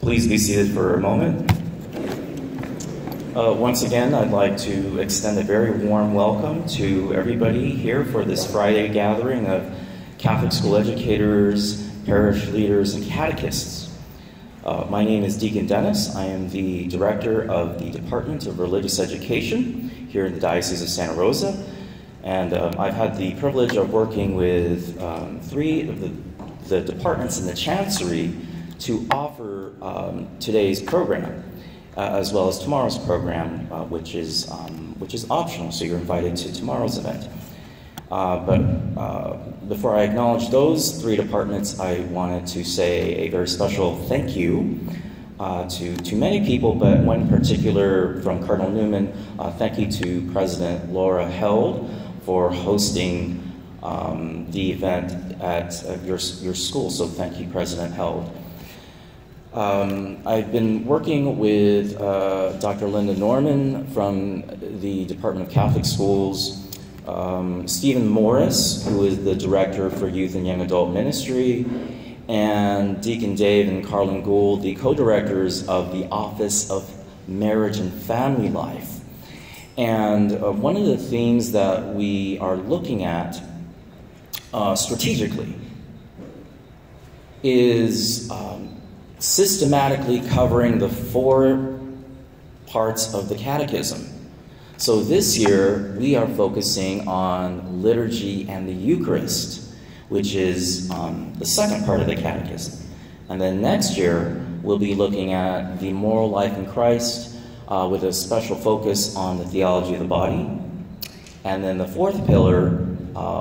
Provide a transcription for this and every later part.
Please be seated for a moment. Once again, I'd like to extend a very warm welcome to everybody here for this Friday gathering of Catholic school educators, parish leaders, and catechists. My name is Deacon Dennis. I am the director of the Department of Religious Education here in the Diocese of Santa Rosa. And I've had the privilege of working with three of the departments in the Chancery to offer today's program, as well as tomorrow's program, which is optional, so you're invited to tomorrow's event. But before I acknowledge those three departments, I wanted to say a very special thank you to many people, but one in particular from Cardinal Newman. Thank you to President Laura Held for hosting the event at your school, so thank you, President Held. I've been working with Dr. Linda Norman from the Department of Catholic Schools, Stephen Morris, who is the Director for Youth and Young Adult Ministry, and Deacon Dave and Carlin Gould, the co-directors of the Office of Marriage and Family Life. And one of the themes that we are looking at strategically is systematically covering the 4 parts of the Catechism. So this year, we are focusing on liturgy and the Eucharist, which is the second part of the Catechism. And then next year, we'll be looking at the moral life in Christ, with a special focus on the theology of the body. And then the 4th pillar,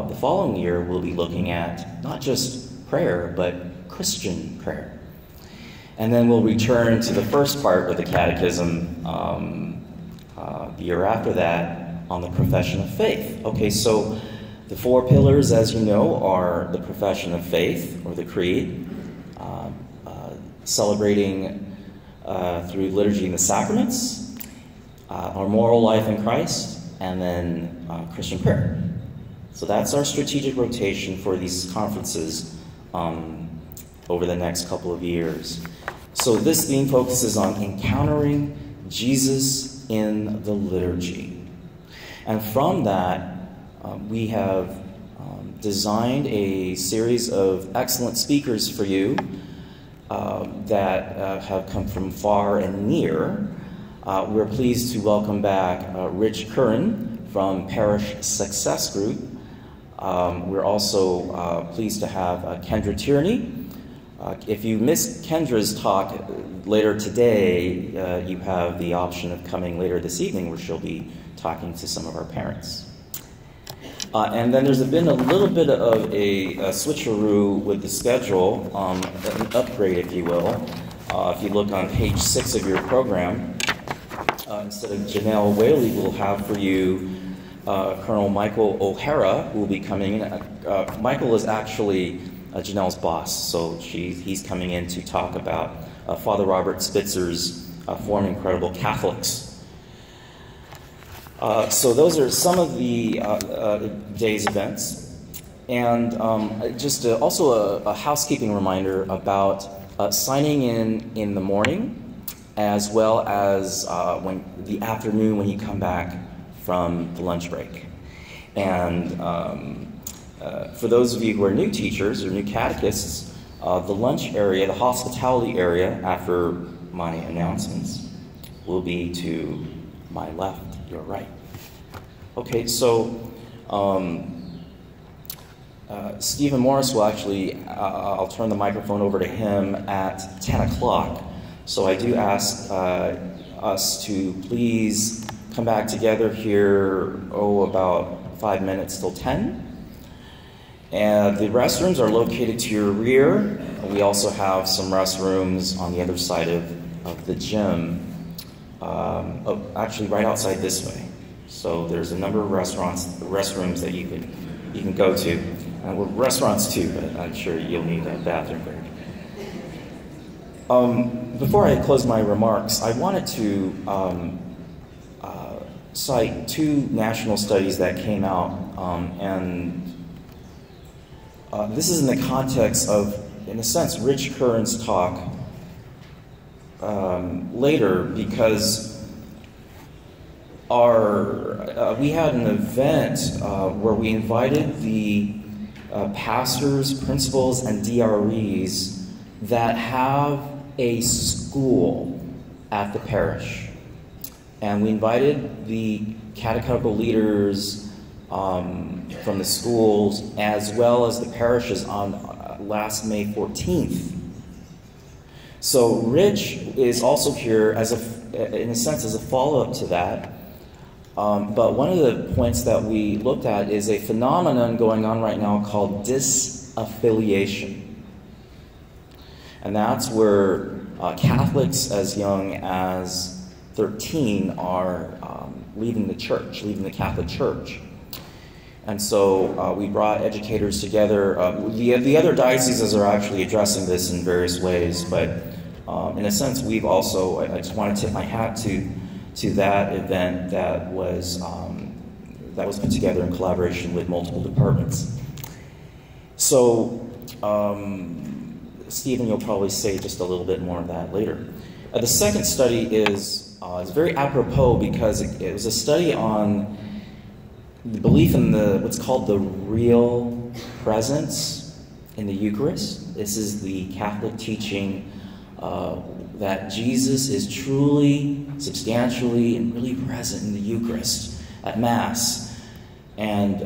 the following year, we'll be looking at not just prayer, but Christian prayer. And then we'll return to the first part of the Catechism the year after that on the profession of faith. Okay, so the 4 pillars, as you know, are the profession of faith, or the creed, celebrating through liturgy and the sacraments, our moral life in Christ, and then Christian prayer. So that's our strategic rotation for these conferences over the next couple of years. So this theme focuses on encountering Jesus in the liturgy. And from that, we have designed a series of excellent speakers for you that have come from far and near. We're pleased to welcome back Rich Curran from Parish Success Group. We're also pleased to have Kendra Tierney. If you missed Kendra's talk later today, you have the option of coming later this evening, where she'll be talking to some of our parents. And then there's been a little bit of a switcheroo with the schedule, an upgrade, if you will. If you look on page 6 of your program, instead of Janelle Whaley, we'll have for you Colonel Michael O'Hara, who will be coming in. Michael is actually Janelle's boss, so he's coming in to talk about Father Robert Spitzer's Forming Credible Catholics. So those are some of the day's events. And just also a housekeeping reminder about signing in the morning, as well as when the afternoon when you come back from the lunch break. And for those of you who are new teachers or new catechists, the lunch area, the hospitality area after my announcements will be to my left, your right. Okay, so Stephen Morris will actually, I'll turn the microphone over to him at 10 o'clock. So I do ask us to please come back together here, about 5 minutes till 10. And the restrooms are located to your rear. We also have some restrooms on the other side of the gym, actually right outside this way. So there's a number of restrooms that you can go to. Well, restaurants too, but I'm sure you'll need a bathroom break. Before I close my remarks, I wanted to cite 2 national studies that came out, and this is in the context of, in a sense, Rich Curran's talk later because we had an event where we invited the pastors, principals, and DREs that have a school at the parish. And we invited the catechetical leaders from the schools as well as the parishes on last May 14th. So Rich is also here in a sense as a follow-up to that. But one of the points that we looked at is a phenomenon going on right now called disaffiliation. And that's where Catholics as young as 13 are leaving the church, leaving the Catholic Church. And so we brought educators together. The other dioceses are actually addressing this in various ways, but in a sense, we've also, I just want to tip my hat to that event that was put together in collaboration with multiple departments. So, Stephen, you'll probably say just a little bit more of that later. The second study is very apropos because it was a study on the belief in what's called the real presence in the Eucharist. This is the Catholic teaching that Jesus is truly, substantially, and really present in the Eucharist at Mass. And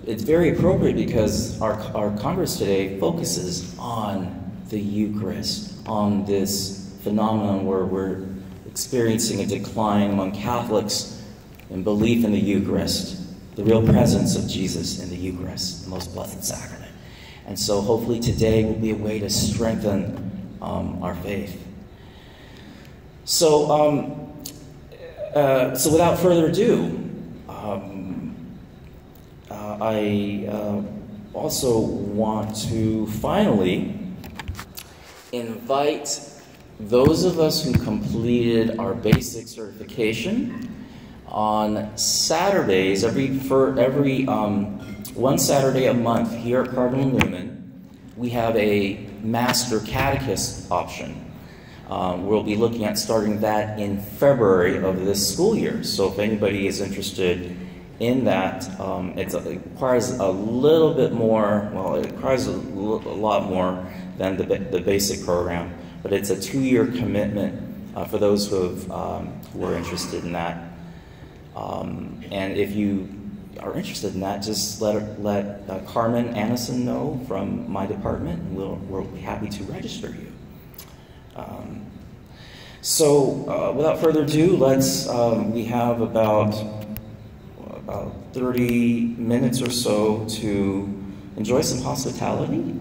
it's very appropriate because our Congress today focuses on the Eucharist, on this phenomenon where we're experiencing a decline among Catholics in belief in the Eucharist, the real presence of Jesus in the Eucharist, the most blessed sacrament. And so hopefully today will be a way to strengthen our faith. So, so without further ado, I also want to finally invite those of us who completed our basic certification on Saturdays, one Saturday a month here at Cardinal Newman, we have a Master Catechist option. We'll be looking at starting that in February of this school year. So if anybody is interested in that, it requires a little bit more, well, it requires a lot more than the basic program, but it's a 2-year commitment for those who are interested in that. And if you are interested in that, just let Carmen Annison know from my department, and we'll be happy to register you. So without further ado, we have about 30 minutes or so to enjoy some hospitality,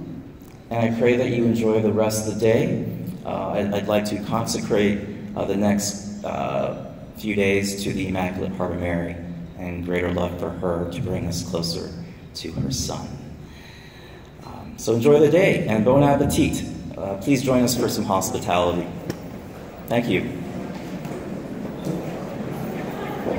and I pray that you enjoy the rest of the day. I'd like to consecrate the next few days to the Immaculate Heart of Mary and greater love for her to bring us closer to her Son. So enjoy the day and bon appetit. Please join us for some hospitality. Thank you.